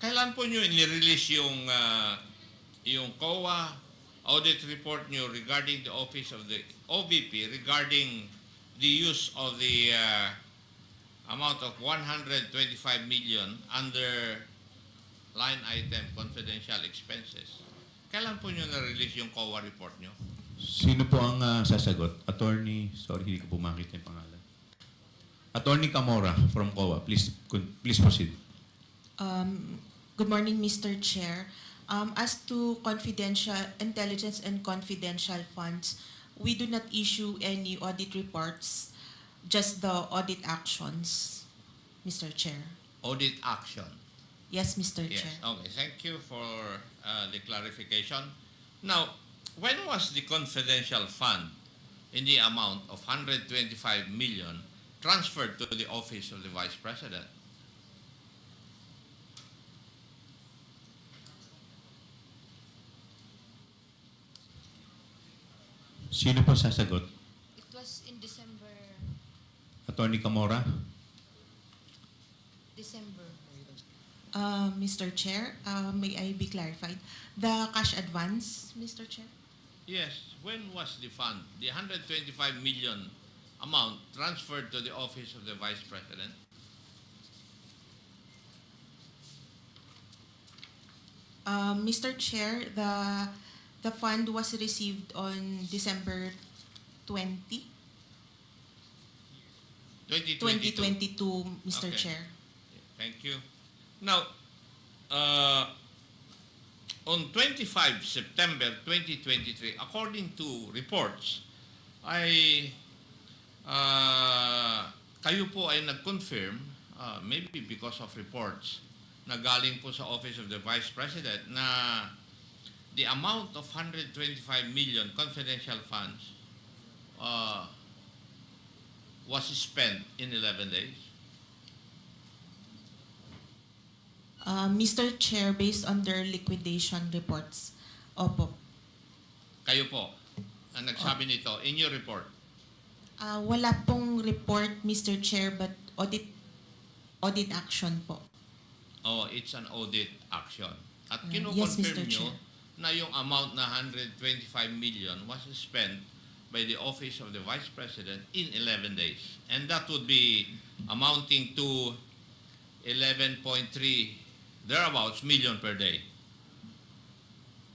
kailan po nyo inirelease yung COA audit report nyo regarding the office of the OVP regarding the use of the amount of 125 million under line item confidential expenses? Kailan po nyo na-release yung COA report nyo? Sino po ang sasagot? Attorney, sorry, hindi ko po makita yung pangalan. Attorney Camora from COA. Please proceed. Good morning, Mr. Chair. As to confidential intelligence and confidential funds, we do not issue any audit reports, just the audit actions, Mr. Chair. Audit action. Yes, Mr. Yes. Chair. Okay. Thank you for the clarification. Now, when was the confidential fund in the amount of 125 million transferred to the office of the Vice President? Sino po sasagot? It was in December. Attorney Camora? Mr. Chair, may I be clarified? The cash advance, Mr. Chair? Yes. When was the fund, the 125 million amount transferred to the office of the Vice President? Mr. Chair, the fund was received on December 20, 2022. 2022, Mr. Okay. Chair. Thank you. Now, on 25 September 2023, according to reports, kayo po ay nag-confirm, maybe because of reports, na galing po sa Office of the Vice President na the amount of 125 million confidential funds was spent in 11 days. Mr. Chair, based on their liquidation reports, opo. Kayo po ang nagsabi nito in your report. Wala pong report, Mr. Chair, but audit action po. Oh, it's an audit action. At Yes, kino-confirm Mr. nyo Chair. na yung amount na 125 million was spent by the Office of the Vice President in 11 days. And that would be amounting to 11.3 thereabouts million per day.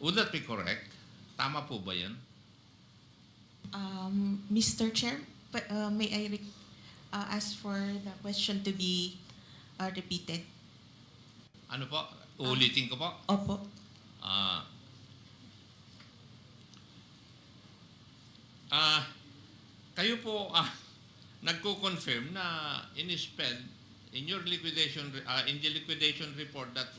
Would that be correct? Tama po ba yan? Mr. Chair, may I ask for the question to be repeated? Ano po? Uulitin ko po? Opo. Kayo po nagko-confirm na in-spend in your liquidation in the liquidation report that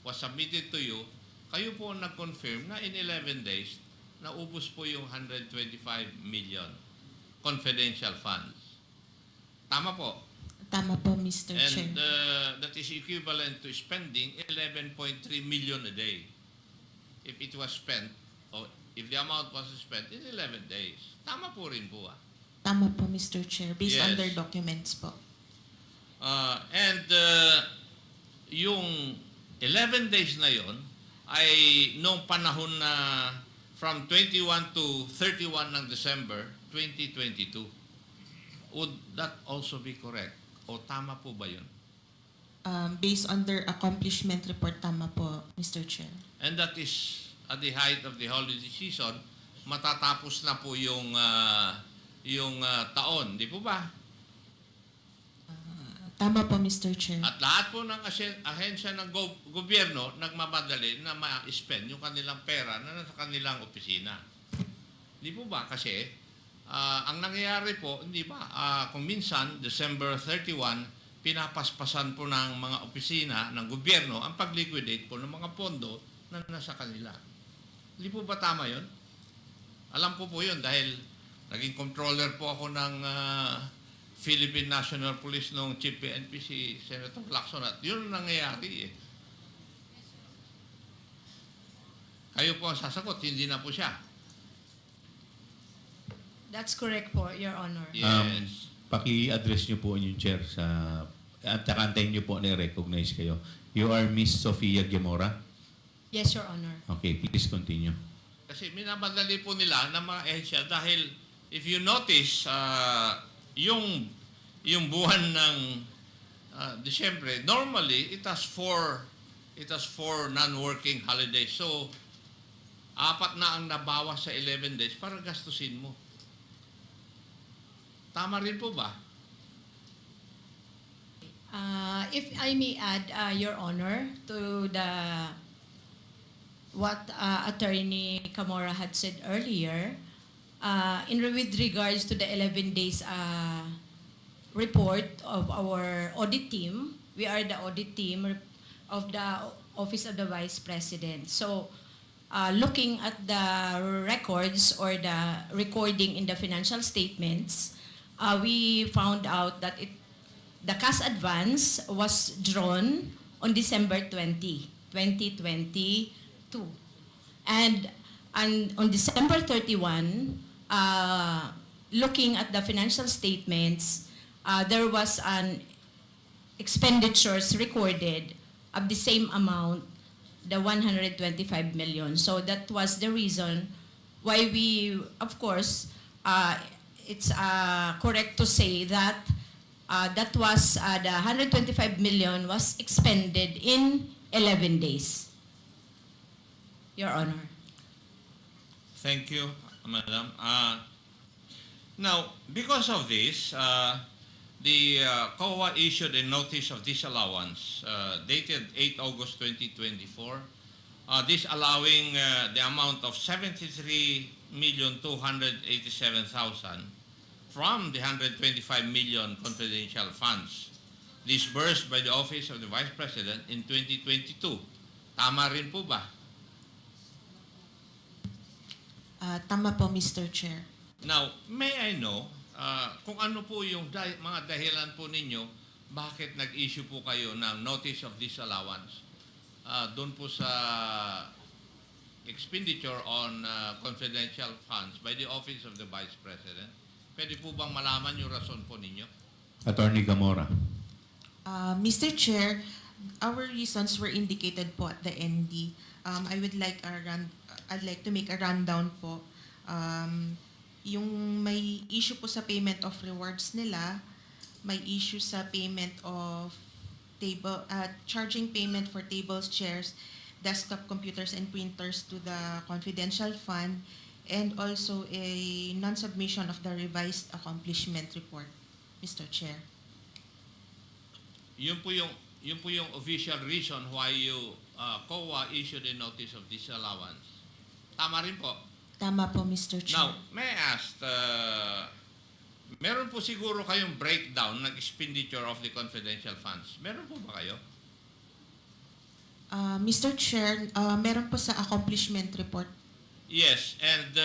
was submitted to you, kayo po nag-confirm na in 11 days naubos po yung 125 million confidential funds. Tama po. Tama po, Mr. Chair. And that is equivalent to spending 11.3 million a day. If it was spent, or if the amount was spent in 11 days. Tama po rin po. Tama po, Mr. Chair, based on Yes. their documents po. And yung 11 days na yon ay noong panahon na from 21 to 31 ng December 2022. Would that also be correct? O tama po ba yun? Based on their accomplishment report, tama po, Mr. Chair. And that is at the height of the holiday season, matatapos na po yung taon, di po ba? Tama po, Mr. Chair. At lahat po ng ahensya ng gobyerno nagmamadali na ma-spend yung kanilang pera na nasa kanilang opisina. Di po ba? Kasi ang nangyayari po, hindi ba, kung minsan, December 31, pinapaspasan po ng mga opisina ng gobyerno ang pag-liquidate po ng mga pondo na nasa kanila. Hindi po ba tama yun? Alam ko po yun dahil naging controller po ako ng Philippine National Police noong Chief PNP si Senator Lacson at yun ang nangyayari eh. Kayo po ang sasagot, hindi na po siya. That's correct po, Your Honor. Yes. Paki-address niyo po yung chair sa at antayin niyo po na i-recognize kayo. You are Miss Sofia Gemora? Yes, Your Honor. Okay, please continue. Kasi minamadali po nila ng mga ehensya dahil if you notice, yung buwan ng Disyembre, normally it has four non-working holidays. So, 4 na ang nabawas sa 11 days para gastusin mo. Tama rin po ba? If I may add, Your Honor, to what Attorney Camora had said earlier, with regards to the 11 days report of our audit team, we are the audit team of the Office of the Vice President. So, looking at the records or the recording in the financial statements, we found out that the cash advance was drawn on December 20, 2022. And on December 31, looking at the financial statements, there was an expenditures recorded of the same amount, the 125 million. So that was the reason why we, of course, it's correct to say that that was the 125 million was expended in 11 days. Your Honor. Thank you, Madam. Now, because of this, the COA issued a notice of disallowance dated 8 August 2024, disallowing the amount of 73,287,000 from the 125 million confidential funds disbursed by the Office of the Vice President in 2022. Tama rin po ba? Tama po, Mr. Chair. Now, may I know kung ano po yung mga dahilan po ninyo bakit nag-issue po kayo ng notice of disallowance doon po sa expenditure on confidential funds by the Office of the Vice President? Pwede po bang malaman yung rason po ninyo? Attorney Gamora. Mr. Chair, our reasons were indicated po at the ND. I'd like to make a rundown po. Yung may issue po sa payment of rewards nila, may issue sa payment of charging payment for tables, chairs, desktop computers, and printers to the confidential fund, and also a non-submission of the revised accomplishment report, Mr. Chair. Yun po yung official reason why you COA issued a notice of disallowance. Tama rin po. Tama po, Mr. Chair. Now, may I ask, meron po siguro kayong breakdown ng expenditure of the confidential funds. Meron po ba kayo? Mr. Chair, meron po sa accomplishment report. Yes, and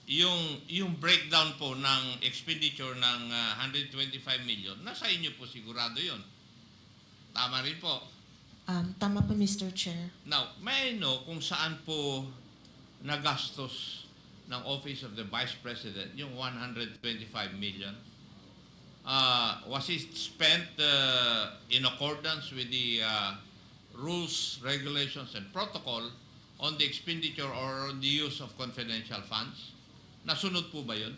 yung breakdown po ng expenditure ng 125 million, nasa inyo po sigurado yon. Tama rin po. Tama po, Mr. Chair. Now, may I know kung saan po nagastos ng Office of the Vice President yung 125 million? Was it spent in accordance with the rules, regulations, and protocol on the expenditure or on the use of confidential funds? Nasunod po ba yun?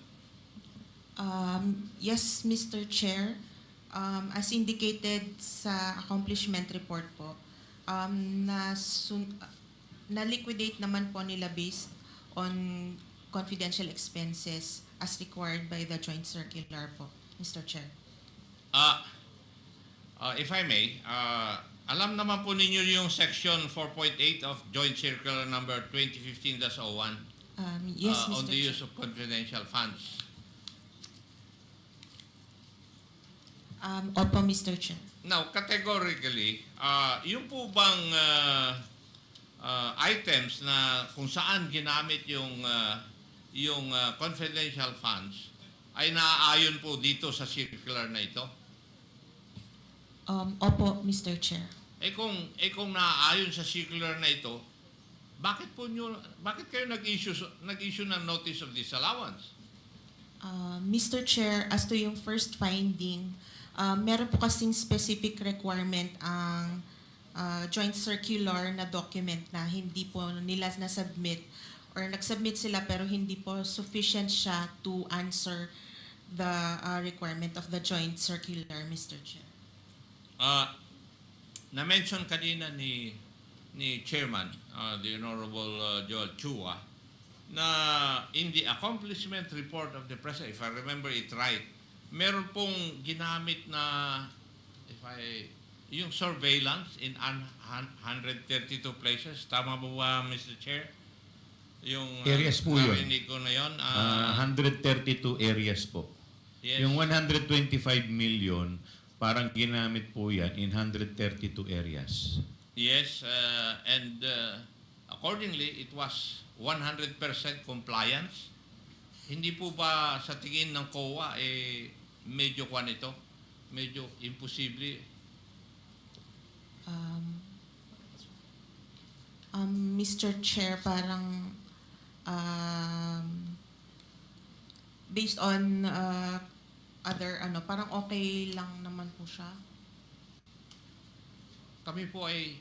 Yes, Mr. Chair. As indicated sa accomplishment report po, na-liquidate naman po nila based on confidential expenses as required by the joint circular po, Mr. Chair. If I may, alam naman po ninyo yung section 4.8 of Joint Circular number 2015-01 Yes, on Mr. the Chair. use of confidential funds. Opo, Mr. Chair. Now, categorically, yung po bang items na kung saan ginamit yung confidential funds ay naaayon po dito sa circular na ito? Opo, Mr. Chair. Kung naaayon sa circular na ito, bakit kayo nag-issue ng notice of disallowance? Mr. Chair, as to yung first finding Meron po kasing specific requirement ang joint circular na document na hindi po nila na-submit or nag-submit sila pero hindi po sufficient siya to answer the requirement of the joint circular, Mr. Chair. Na-mention kanina ni Chairman, the Honorable Joel Chua, na in the accomplishment report of the President, if I remember it right, meron pong ginamit na, yung surveillance in 132 places. Tama po ba, Mr. Chair? Yung Areas po yun. narinig ko na yun. 132 areas po. Yes. Yung 125 million, parang ginamit po yan in 132 areas. Yes, and accordingly, it was 100% compliance. Hindi po ba sa tingin ng COA, medyo kwan ito? Medyo imposible? Mr. Chair, parang based on other parang okay lang naman po siya. Kami po ay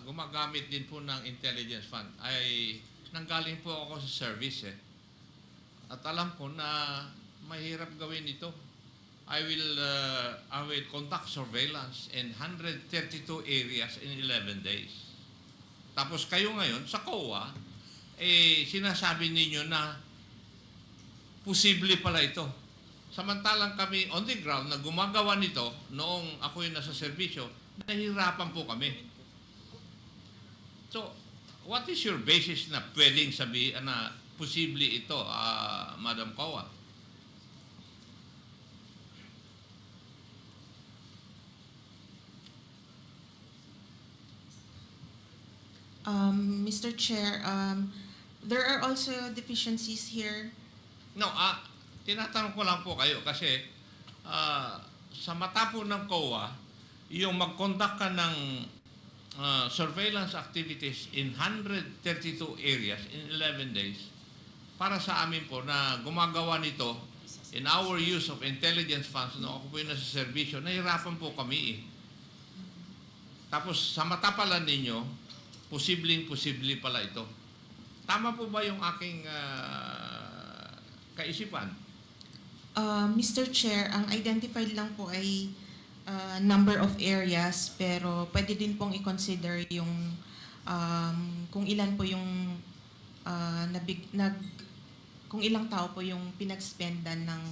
gumagamit din po ng intelligence fund. Nanggaling po ako sa service At alam ko na mahirap gawin ito. I will conduct surveillance in 132 areas in 11 days. Tapos kayo ngayon sa COA, sinasabi ninyo na posible pala ito. Samantalang kami on the ground na gumagawa nito noong ako'y nasa serbisyo, nahihirapan po kami. So, what is your basis na pwedeng sabihin na posible ito, Madam COA? Mr. Chair, there are also deficiencies here. No, tinatanong ko lang po kayo kasi sa mata po ng COA, yung mag-conduct ka ng surveillance activities in 132 areas in 11 days, para sa amin po na gumagawa nito in our use of intelligence funds, no, ako po yung nasa servisyo, nahirapan po kami Tapos sa mata pala ninyo, posibleng-posible pala ito. Tama po ba yung aking kaisipan? Mr. Chair, ang identified lang po ay number of areas, pero pwede din pong i-consider yung kung ilan po yung kung ilang tao po yung pinag-spendan ng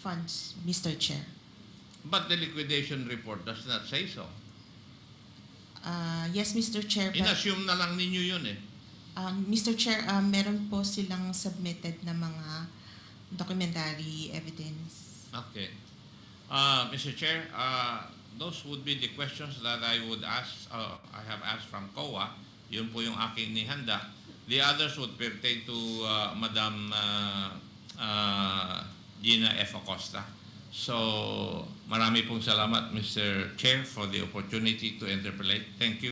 funds, Mr. Chair. But the liquidation report does not say so. Yes, Mr. Chair. But, In-assume na lang ninyo yun Mr. Chair, meron po silang submitted na mga documentary evidence. Okay. Mr. Chair, those would be the questions that I would ask, I have asked from COA. Yun po yung aking nihanda. The others would pertain to Madam Gina F. Acosta. So, marami pong salamat, Mr. Chair, for the opportunity to interpolate. Thank you.